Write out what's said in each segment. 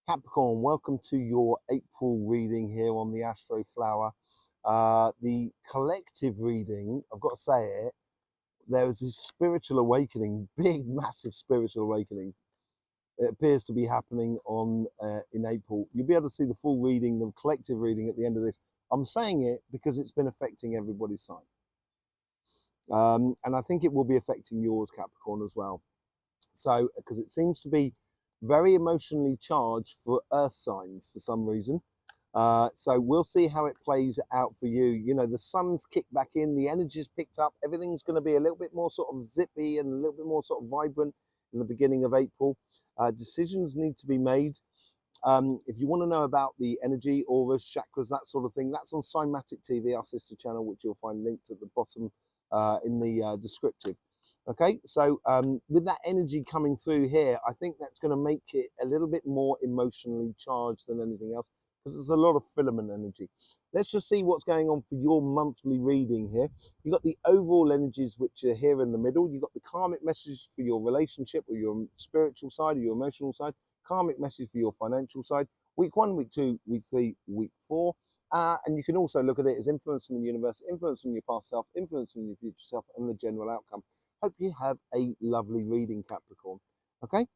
Capricorn, welcome to your April reading here on the Astroflower. The collective reading, I've got to say it, there was this spiritual awakening, big, massive spiritual awakening. It appears to be happening in April. You'll be able to see the full reading, the collective reading at the end of this. I'm saying it because it's been affecting everybody's sign. And I think it will be affecting yours, Capricorn, as well. So, because it seems to be very emotionally charged for earth signs for some reason. So we'll see how it plays out for you. You know, the sun's kicked back in, the energy's picked up, everything's going to be a little bit more sort of zippy and a little bit more sort of vibrant in the beginning of April. Decisions need to be made. If you want to know about the energy, auras, chakras, that sort of thing, that's on Cymatic TV, our sister channel, which you'll find linked at the bottom in the descriptive. Okay, so with that energy coming through here, I think that's going to make it a little bit more emotionally charged than anything else, because there's a lot of filament energy. Let's just see what's going on for your monthly reading here. You've got the overall energies, which are here in the middle. You've got the karmic message for your relationship or your spiritual side or your emotional side, karmic message for your financial side, week 1, week 2, week 3, week 4. And you can also look at it as influence from the universe, influence from your past self, influence from your future self, and the general outcome. Hope you have a lovely reading, Capricorn. Okay,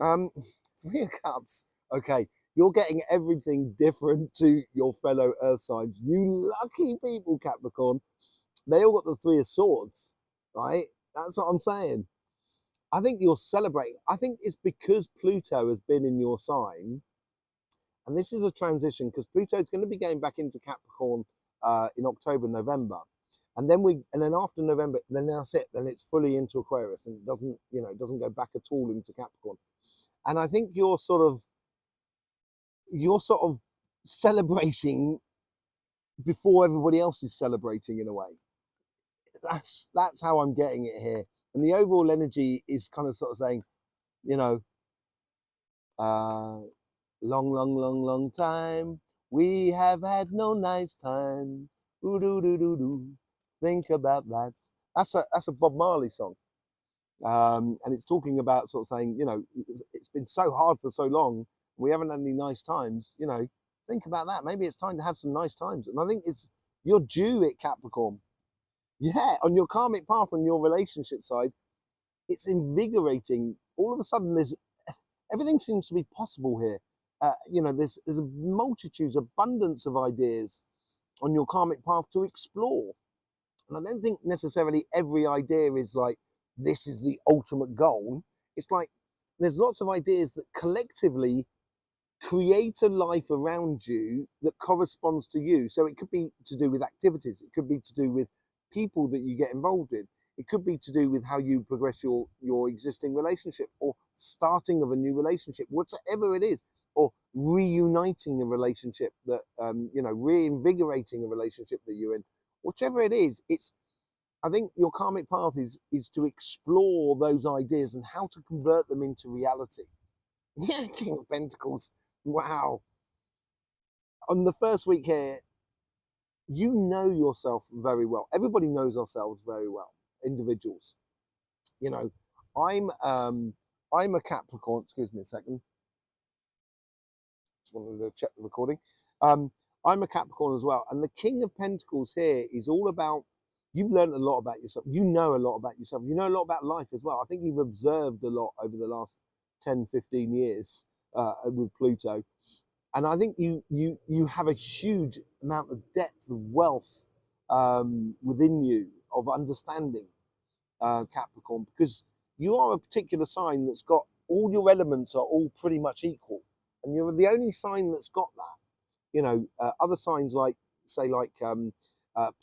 3 of Cups. Okay, you're getting everything different to your fellow Earth signs. You lucky people, Capricorn. They all got the 3 of Swords, right? That's what I'm saying. I think you're celebrating. I think it's because Pluto has been in your sign, and this is a transition because Pluto's going to be going back into Capricorn in October, November. And then after November, then that's it. Then it's fully into Aquarius, and it doesn't go back at all into Capricorn. And I think you're sort of celebrating before everybody else is celebrating in a way. That's how I'm getting it here. And the overall energy is kind of sort of saying, you know, long time we have had no nice time. Ooh, doo, doo, doo, doo. Think about that. That's a Bob Marley song, and it's talking about sort of saying, you know, it's been so hard for so long, we haven't had any nice times. You know, think about that. Maybe it's time to have some nice times. And I think you're due it, Capricorn. Yeah, on your karmic path, on your relationship side, it's invigorating. All of a sudden, everything seems to be possible here. You know, there's a multitude, abundance of ideas on your karmic path to explore. And I don't think necessarily every idea is like, this is the ultimate goal. It's like, there's lots of ideas that collectively create a life around you that corresponds to you. So it could be to do with activities. It could be to do with people that you get involved in. It could be to do with how you progress your existing relationship, or starting of a new relationship, whatever it is, or reuniting a relationship that, you know, reinvigorating a relationship that you're in. Whichever it is, I think your karmic path is to explore those ideas and how to convert them into reality. Yeah, King of Pentacles. Wow. On the first week here, you know yourself very well. Everybody knows ourselves very well, individuals. You know, I'm a Capricorn. Excuse me a second. Just wanted to check the recording. I'm a Capricorn as well, and the King of Pentacles here is all about, you've learned a lot about yourself. You know a lot about yourself. You know a lot about life as well. I think you've observed a lot over the last 10, 15 years with Pluto. And I think you have a huge amount of depth of wealth within you, of understanding, Capricorn, because you are a particular sign that's got all your elements are all pretty much equal. And you're the only sign that's got that. You know, other signs like, say, like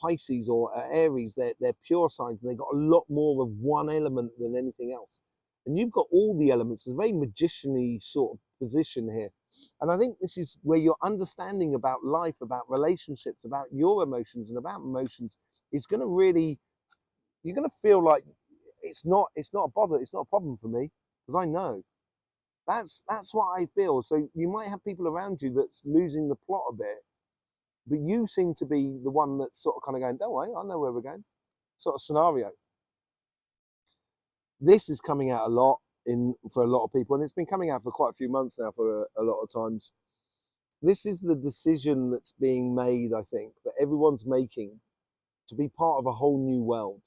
Pisces or Aries, they're pure signs, and they've got a lot more of one element than anything else. And you've got all the elements. It's a very magician-y sort of position here. And I think this is where your understanding about life, about relationships, about your emotions and about emotions is going to really, you're going to feel like it's not a bother, it's not a problem for me, because I know. That's what I feel. So you might have people around you that's losing the plot a bit, but you seem to be the one that's sort of kind of going, don't worry, I know where we're going, sort of scenario. This is coming out a lot for a lot of people, and it's been coming out for quite a few months now for a lot of times. This is the decision that's being made, I think, that everyone's making to be part of a whole new world.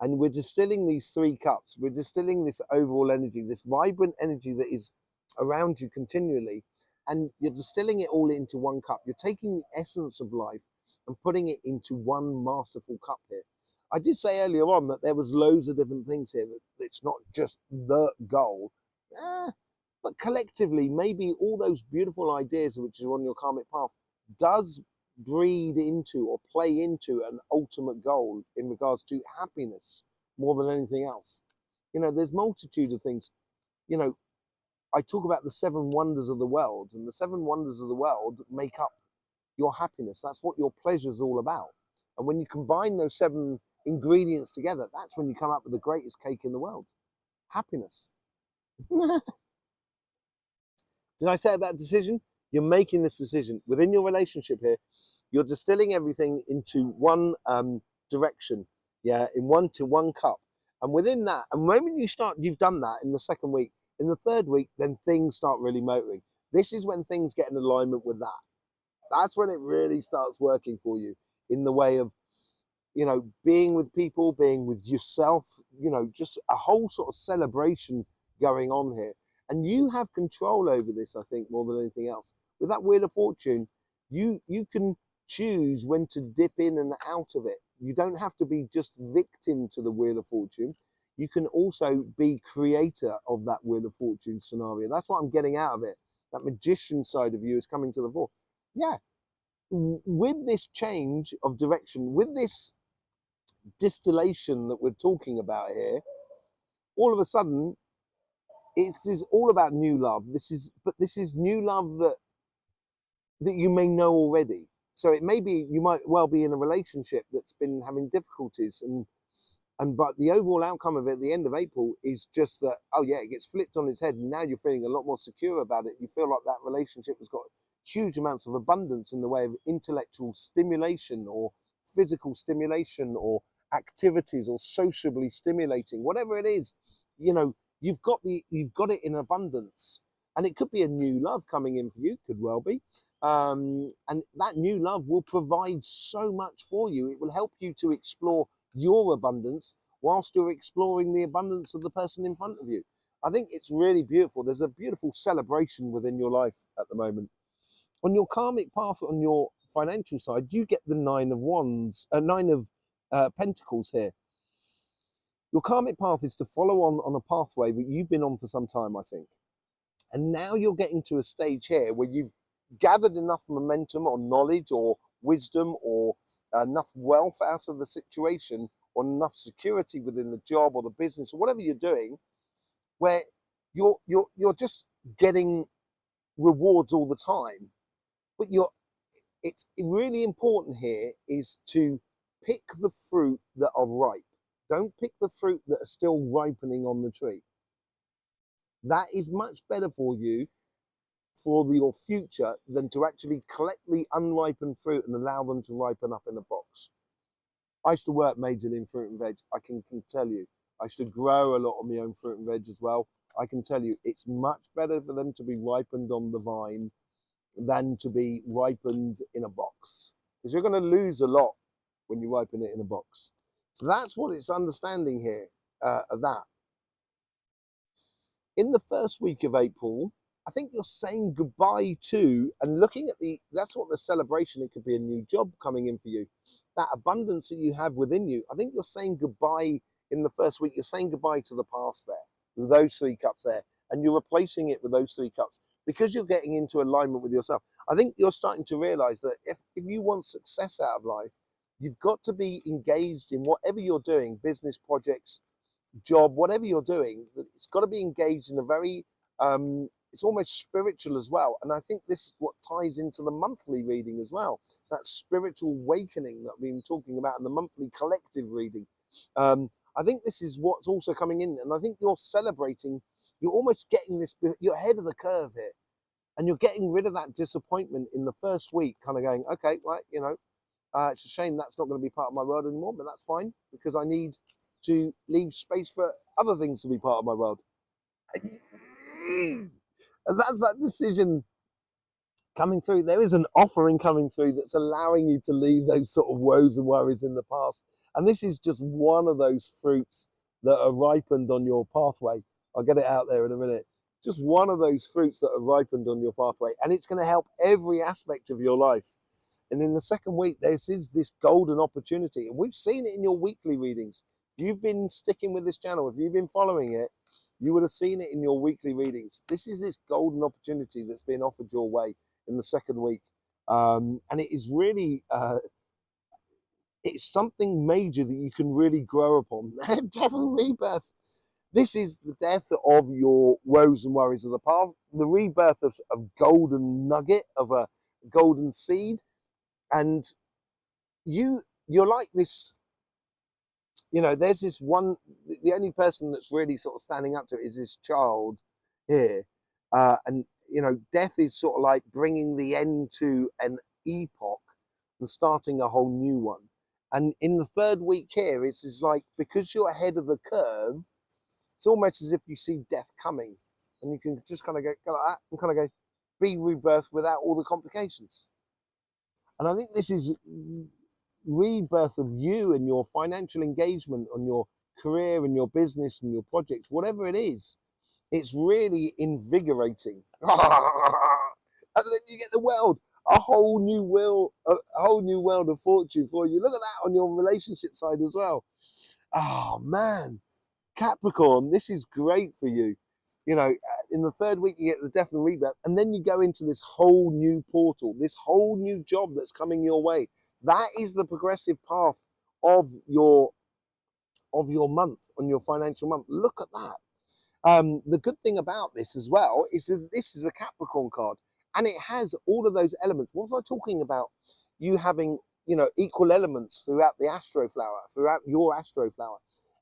And we're distilling these 3 cups. We're distilling this overall energy, this vibrant energy that is around you continually. And you're distilling it all into 1 cup. You're taking the essence of life and putting it into 1 masterful cup here. I did say earlier on that there was loads of different things here, that it's not just the goal. But collectively, maybe all those beautiful ideas which are on your karmic path does breed into or play into an ultimate goal in regards to happiness more than anything else. You know, there's multitude of things. You know, I talk about the 7 wonders of the world, and the 7 wonders of the world make up your happiness. That's what your pleasure is all about. And when you combine those 7 ingredients together, that's when you come up with the greatest cake in the world. Happiness. Did I say about decision? You're making this decision within your relationship here. You're distilling everything into 1 direction, yeah, in 1 cup. And within that, and when you've done that in the 2nd week, in the 3rd week, then things start really motoring. This is when things get in alignment with that. That's when it really starts working for you in the way of, you know, being with people, being with yourself, you know, just a whole sort of celebration going on here. And you have control over this, I think, more than anything else. With that Wheel of Fortune, you can choose when to dip in and out of it. You don't have to be just victim to the Wheel of Fortune. You can also be creator of that Wheel of Fortune scenario. That's what I'm getting out of it. That magician side of you is coming to the fore. Yeah, with this change of direction, with this distillation that we're talking about here, all of a sudden, it is all about new love. This is new love that you may know already. So it may be, you might well be in a relationship that's been having difficulties, but the overall outcome of it at the end of April is just that, oh yeah, it gets flipped on its head, and now you're feeling a lot more secure about it. You feel like that relationship has got huge amounts of abundance in the way of intellectual stimulation or physical stimulation or activities or sociably stimulating, whatever it is, you know, you've got it in abundance. And it could be a new love coming in for you, could well be. And that new love will provide so much for you. It will help you to explore your abundance whilst you're exploring the abundance of the person in front of you. I think it's really beautiful. There's a beautiful celebration within your life at the moment. On your karmic path, on your financial side, you get the 9 of Wands, 9 of Pentacles here. Your karmic path is to follow on a pathway that you've been on for some time, I think. And now you're getting to a stage here where you've gathered enough momentum or knowledge or wisdom or enough wealth out of the situation, or enough security within the job or the business or whatever you're doing, where you're just getting rewards all the time. But it's really important here is to pick the fruit that are ripe. Don't pick the fruit that are still ripening on the tree. That is much better for you, for your future, than to actually collect the unripened fruit and allow them to ripen up in a box. I used to work majorly in fruit and veg. I can tell you. I used to grow a lot of my own fruit and veg as well. I can tell you it's much better for them to be ripened on the vine than to be ripened in a box, because you're going to lose a lot when you ripen it in a box. So that's what it's understanding here, of that. In the 1st week of April, I think you're saying goodbye to, and looking at that's what the celebration, it could be a new job coming in for you. That abundance that you have within you, I think you're saying goodbye in the 1st week. You're saying goodbye to the past there, with those 3 cups there, and you're replacing it with those 3 cups because you're getting into alignment with yourself. I think you're starting to realize that if you want success out of life, you've got to be engaged in whatever you're doing, business projects, job, whatever you're doing. It's got to be engaged in a very, it's almost spiritual as well. And I think this is what ties into the monthly reading as well. That spiritual awakening that we've been talking about in the monthly collective reading. I think this is what's also coming in. And I think you're celebrating, you're almost getting this, you're ahead of the curve here. And you're getting rid of that disappointment in the 1st week, kind of going, okay, right, you know, it's a shame that's not going to be part of my world anymore, but that's fine, because I need to leave space for other things to be part of my world. And that's that decision coming through. There is an offering coming through that's allowing you to leave those sort of woes and worries in the past. And this is just one of those fruits that are ripened on your pathway. I'll get it out there in a minute. Just one of those fruits that are ripened on your pathway. And it's going to help every aspect of your life. And in the second week, this is this golden opportunity. And we've seen it in your weekly readings. If you've been sticking with this channel, if you've been following it, you would have seen it in your weekly readings. This is this golden opportunity that's being offered your way in the second week. And it is really, it's something major that you can really grow upon. Death and rebirth. This is the death of your woes and worries of the past, the rebirth of a golden nugget, of a golden seed. And you're like this, you know, there's this one, the only person that's really sort of standing up to it is this child here. And, you know, death is sort of like bringing the end to an epoch and starting a whole new one. And in the third week here, it's like, because you're ahead of the curve, it's almost as if you see death coming. And you can just kind of go like that and kind of go, be rebirth without all the complications. And I think this is rebirth of you and your financial engagement on your career and your business and your projects, whatever it is. It's really invigorating. And then you get the world, a whole new world of fortune for you. Look at that on your relationship side as well. Oh man, Capricorn, this is great for you. You know, in the third week, you get the death and rebirth, and then you go into this whole new portal, this whole new job that's coming your way. That is the progressive path of your month, on your financial month. Look at that. The good thing about this as well is that this is a Capricorn card, and it has all of those elements. What was I talking about? You having, you know, equal elements throughout the Astroflower, throughout your Astroflower.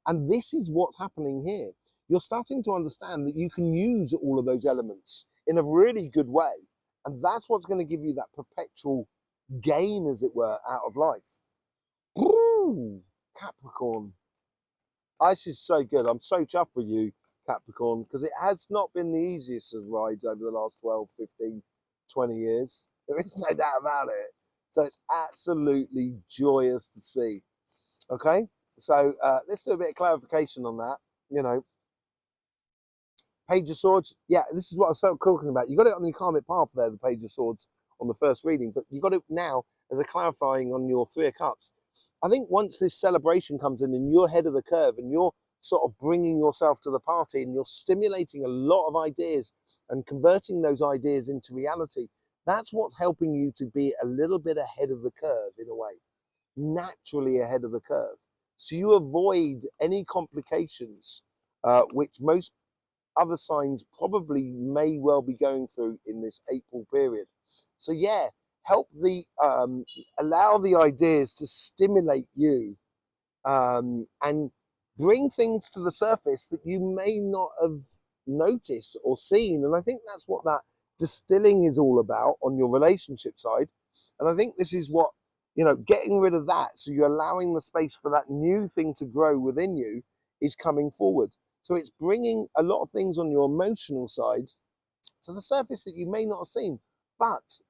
And this is what's happening here. You're starting to understand that you can use all of those elements in a really good way. And that's what's going to give you that perpetual gain, as it were, out of life. Ooh, Capricorn. This is so good. I'm so chuffed with you, Capricorn, because it has not been the easiest of rides over the last 12, 15, 20 years. There is no doubt about it. So it's absolutely joyous to see. Okay, so let's do a bit of clarification on that. You know, Page of Swords. Yeah, this is what I was talking about. You got it on the karmic path there, the Page of Swords on the first reading, but you got it now as a clarifying on your Three of Cups. I think once this celebration comes in and you're ahead of the curve and you're sort of bringing yourself to the party and you're stimulating a lot of ideas and converting those ideas into reality, that's what's helping you to be a little bit ahead of the curve in a way, naturally ahead of the curve. So you avoid any complications, which most other signs probably may well be going through in this April period. So yeah, help the allow the ideas to stimulate you and bring things to the surface that you may not have noticed or seen. And I think that's what that distilling is all about on your relationship side. And I think this is what, you know, getting rid of that, so you're allowing the space for that new thing to grow within you, is coming forward. So it's bringing a lot of things on your emotional side to the surface that you may not have seen. But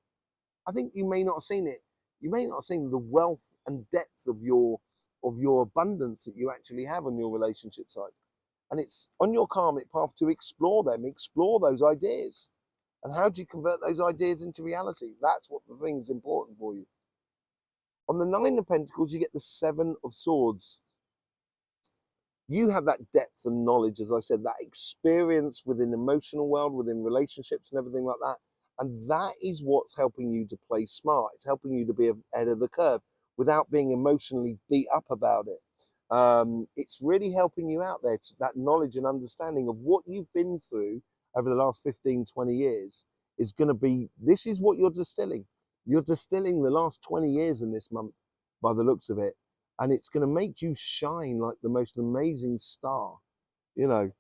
I think you may not have seen it. You may not have seen the wealth and depth of your abundance that you actually have on your relationship side. And it's on your karmic path to explore them, explore those ideas. And how do you convert those ideas into reality? That's what the thing is important for you. On the Nine of Pentacles, you get the Seven of Swords. You have that depth and knowledge, as I said, that experience within the emotional world, within relationships and everything like that. And that is what's helping you to play smart. It's helping you to be ahead of the curve without being emotionally beat up about it. It's really helping you out there, that knowledge and understanding of what you've been through over the last 15, 20 years is going to be, this is what you're distilling. You're distilling the last 20 years in this month by the looks of it. And it's going to make you shine like the most amazing star, you know.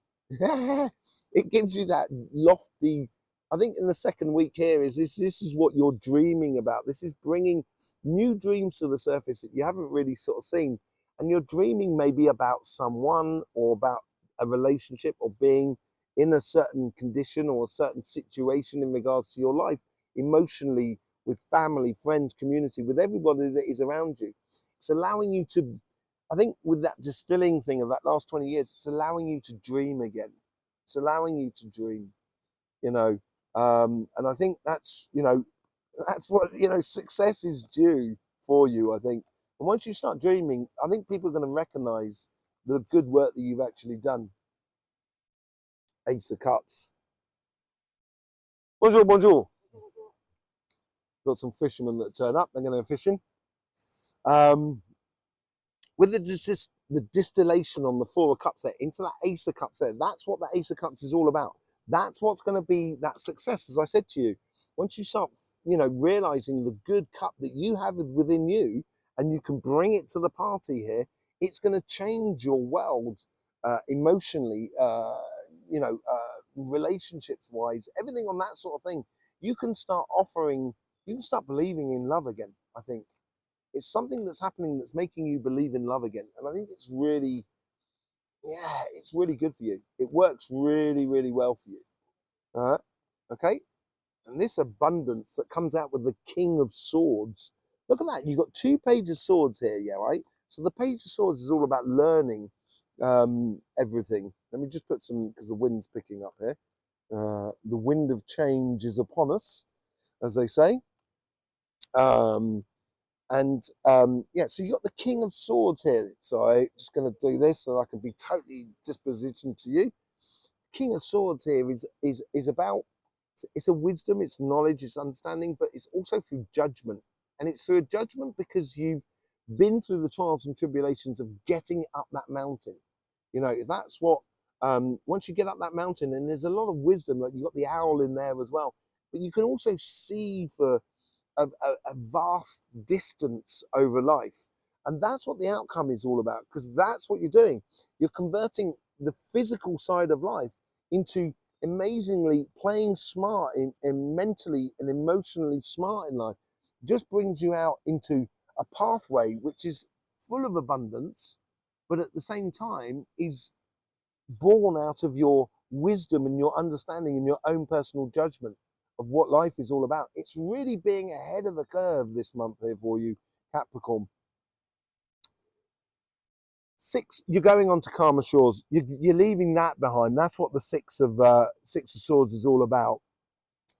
It gives you that lofty, I think in the second week here is this is what you're dreaming about. This is bringing new dreams to the surface that you haven't really sort of seen. And you're dreaming maybe about someone or about a relationship or being in a certain condition or a certain situation in regards to your life, emotionally, with family, friends, community, with everybody that is around you. It's allowing you to, I think with that distilling thing of that last 20 years, it's allowing you to dream again. It's allowing you to dream, you know. And I think that's, you know, that's what, you know, success is due for you, I think. And once you start dreaming, I think people are going to recognize the good work that you've actually done. Ace of Cups. Bonjour, bonjour. Got some fishermen that turn up. They're going to go fishing. With the distillation on the Four of Cups there into that Ace of Cups there, that's what the Ace of Cups is all about. That's what's going to be that success, as I said to you. Once you start, you know, realizing the good cup that you have within you, and you can bring it to the party here, it's going to change your world emotionally, you know, relationships-wise, everything on that sort of thing. You can start offering, you can start believing in love again, I think. It's something that's happening that's making you believe in love again. And I think it's really, yeah, it's really good for you. It works really, really well for you. Okay? And this abundance that comes out with the King of Swords. Look at that. You've got 2 Page of Swords here, yeah, right? So the Page of Swords is all about learning everything. Let me just put some, because the wind's picking up here. The wind of change is upon us, as they say. Yeah, so you got the King of Swords here. So I'm just going to do this so I can be totally dispositioned to you. King of Swords here is about, it's a wisdom, it's knowledge, it's understanding, but it's also through judgment. And it's through a judgment because you've been through the trials and tribulations of getting up that mountain. You know, that's what, once you get up that mountain, and there's a lot of wisdom, like you've got the owl in there as well, but you can also see for a vast distance over life. And that's what the outcome is all about, because that's what you're doing. You're converting the physical side of life into amazingly playing smart and mentally and emotionally smart in life. Just brings you out into a pathway which is full of abundance, but at the same time is born out of your wisdom and your understanding and your own personal judgment of what life is all about. It's really being ahead of the curve this month here for you, Capricorn. 6, you're going on to calmer shores. You're leaving that behind. That's what the Six of Swords is all about.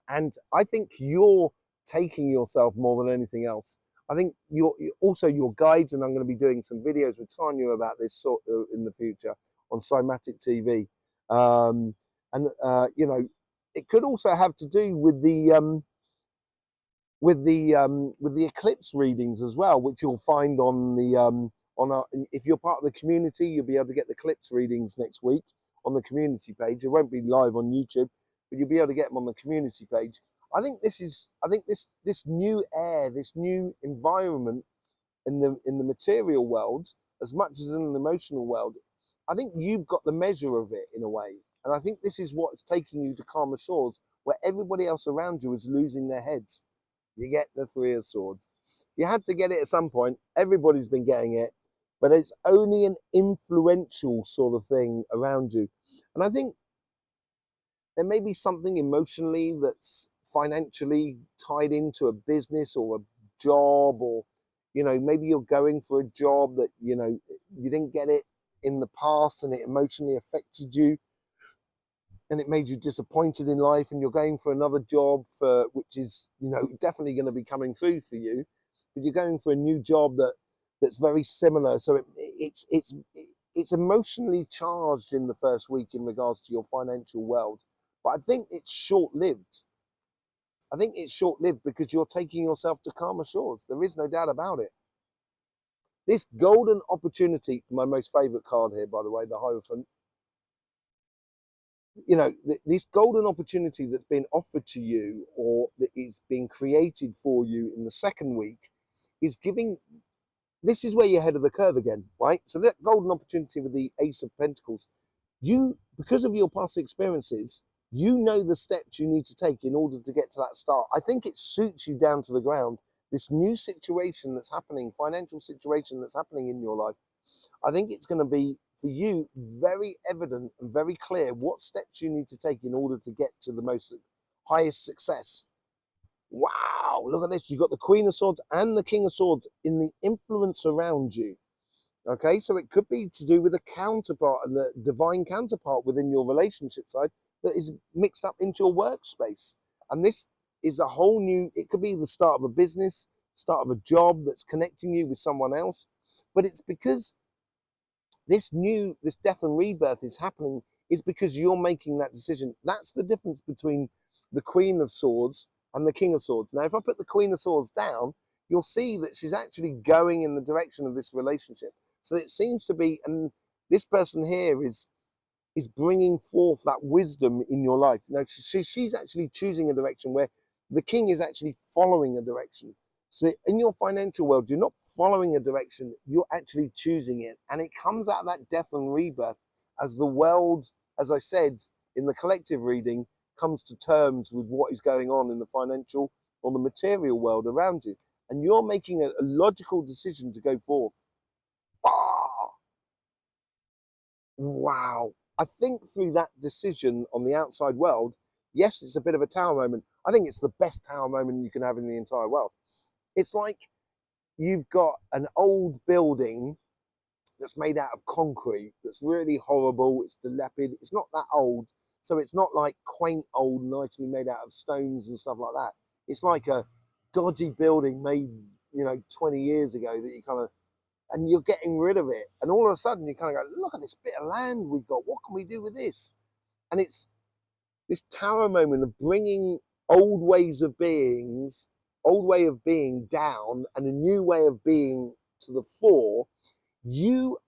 And I think you're taking yourself more than anything else. I think you're also your guides, and I'm going to be doing some videos with Tanya about this sort in the future on Cymatic TV. You know, it could also have to do with the eclipse readings as well, which you'll find on the if you're part of the community, you'll be able to get the eclipse readings next week on the community page. It won't be live on YouTube, but you'll be able to get them on the community page. I think this new air, this new environment in the material world, as much as in the emotional world, I think you've got the measure of it in a way. And I think this is what's taking you to calmer shores, where everybody else around you is losing their heads. You get the Three of Swords. You had to get it at some point. Everybody's been getting it, but it's only an influential sort of thing around you. And I think there may be something emotionally that's financially tied into a business or a job, or, you know, maybe you're going for a job that, you know, you didn't get it in the past and it emotionally affected you and it made you disappointed in life, and you're going for another job which is, you know, definitely going to be coming through for you, but you're going for a new job that's very similar. So it's emotionally charged in the first week in regards to your financial world. But I think it's short-lived. I think it's short-lived because you're taking yourself to calmer shores. There is no doubt about it. This golden opportunity, my most favorite card here, by the way, the Hierophant. You know, this golden opportunity that's been offered to you, or that is being created for you in the second week, is giving, this is where you're ahead of the curve again, right? So that golden opportunity with the Ace of Pentacles, you, because of your past experiences, you know the steps you need to take in order to get to that start. I think it suits you down to the ground. This new situation that's happening, financial situation that's happening in your life, I think it's going to be for you very evident and very clear what steps you need to take in order to get to the most highest success. Wow, look at this. You've got the Queen of Swords and the King of Swords in the influence around you. Okay, so it could be to do with a counterpart and the divine counterpart within your relationship side that is mixed up into your workspace. And this is a whole new, it could be the start of a business, start of a job that's connecting you with someone else. But it's because this death and rebirth is happening is because you're making that decision. That's the difference between the Queen of Swords and the King of Swords. Now, if I put the Queen of Swords down, you'll see that she's actually going in the direction of this relationship. So it seems to be, and this person here is bringing forth that wisdom in your life. Now, she's actually choosing a direction where the king is actually following a direction. So in your financial world, you're not following a direction, you're actually choosing it. And it comes out of that death and rebirth as the world, as I said, in the collective reading, comes to terms with what is going on in the financial or the material world around you. And you're making a logical decision to go forth. Ah, wow. I think through that decision on the outside world, yes, it's a bit of a tower moment. I think it's the best tower moment you can have in the entire world. It's like you've got an old building that's made out of concrete, that's really horrible, it's decrepit, it's not that old, so it's not like quaint old, nicely made out of stones and stuff like that. It's like a dodgy building made, 20 years ago that you kind of, and you're getting rid of it. And all of a sudden you kind of go, look at this bit of land we've got. What can we do with this? And it's this tower moment of bringing old ways of old way of being down and a new way of being to the fore. You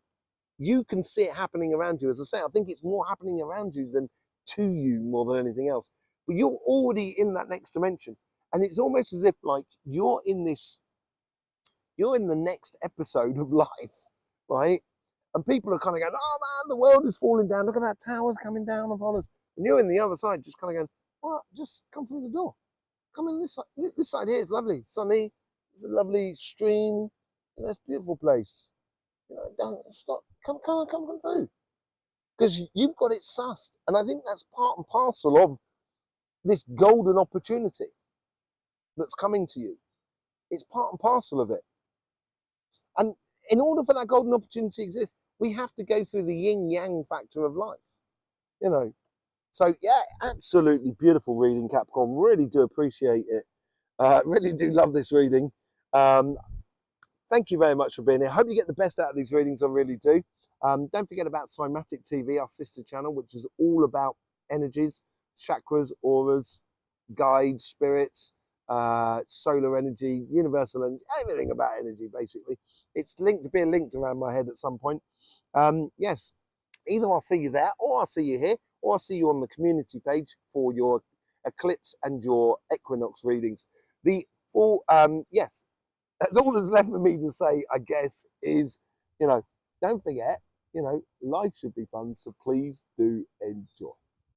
can see it happening around you. As I say, I think it's more happening around you than to you more than anything else. But you're already in that next dimension. And it's almost as if like you're in the next episode of life, right? And people are kind of going, oh man, the world is falling down. Look at that, tower's coming down upon us. And you're in the other side just kind of going, well, just come through the door. Come in this side. This side here is lovely, sunny. It's a lovely stream. It's a beautiful place. Don't stop. Come through. Because you've got it sussed. And I think that's part and parcel of this golden opportunity that's coming to you. It's part and parcel of it. And in order for that golden opportunity to exist, we have to go through the yin-yang factor of life, So yeah, absolutely beautiful reading, Capricorn. Really do appreciate it. Really do love this reading. Thank you very much for being here. Hope you get the best out of these readings, I really do. Don't forget about Cymatic TV, our sister channel, which is all about energies, chakras, auras, guides, spirits, solar energy, universal energy, everything about energy, basically. It's being linked around my head at some point. Yes, either I'll see you there, or I'll see you here, or I'll see you on the community page for your eclipse and your equinox readings. Yes, that's all that's left for me to say, I guess, is, don't forget, life should be fun, so please do enjoy.